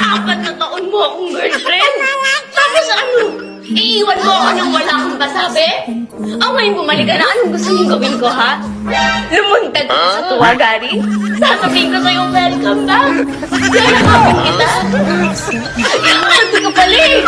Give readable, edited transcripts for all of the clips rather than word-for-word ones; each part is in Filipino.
Apat na taon mo akong girlfriend. Tapos ano? Iiwan mo ako nang wala akong kasabi? Ngayon bumalik ka na. Anong gusto mong gawin ko, ha? Lumuntad ka sa tuwa, Gary? Sasabihin ko sa'yo, welcome back. Lalakapin kita. Iiwan ka pala eh.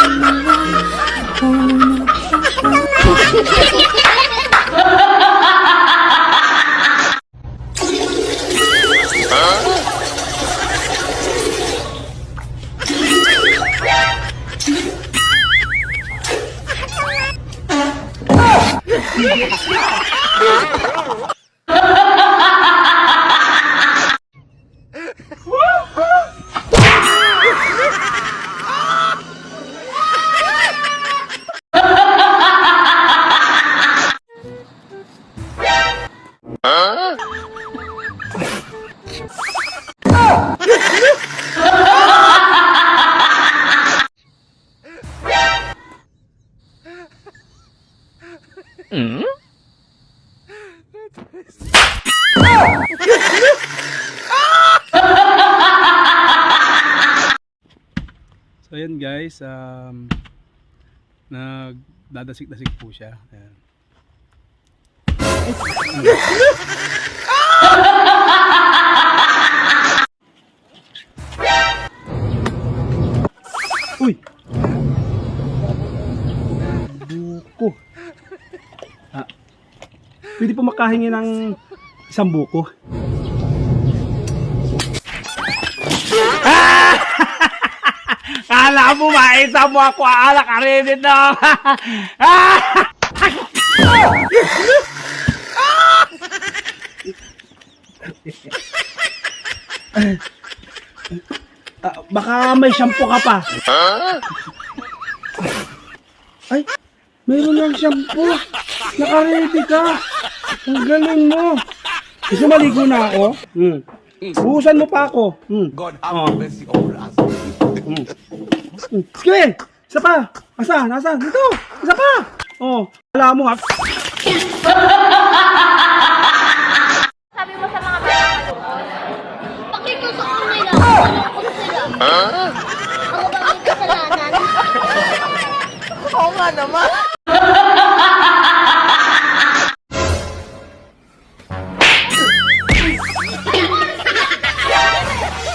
So ayan guys, nagdadasik-dasik po siya. Ayan. Uy! Buko. Pwede po makahingi ng isang buko. Kala mo maisa mo ako, alak ka rin ito. Baka may shampoo ka pa. Ay, meron lang shampoo. Naka-ready ka. Ang galing mo. Gusto maligo na ako? Buhusan mo pa ako. God have mercy on us. Skewin! Isa pa! Asa? Nasa? Dito! Isa pa! Oh, alam mo ha. Sabi mo sa mga bata malungkot. Pakikuso ko nila. Malungkot sila. Ako ba may kasalanan? Oo nga naman.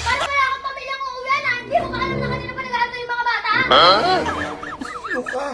Paano kaya ako pamilyang uuwi na? Hindi mo pa alam na kanina pa nag-aato yung mga bata? Sino ka?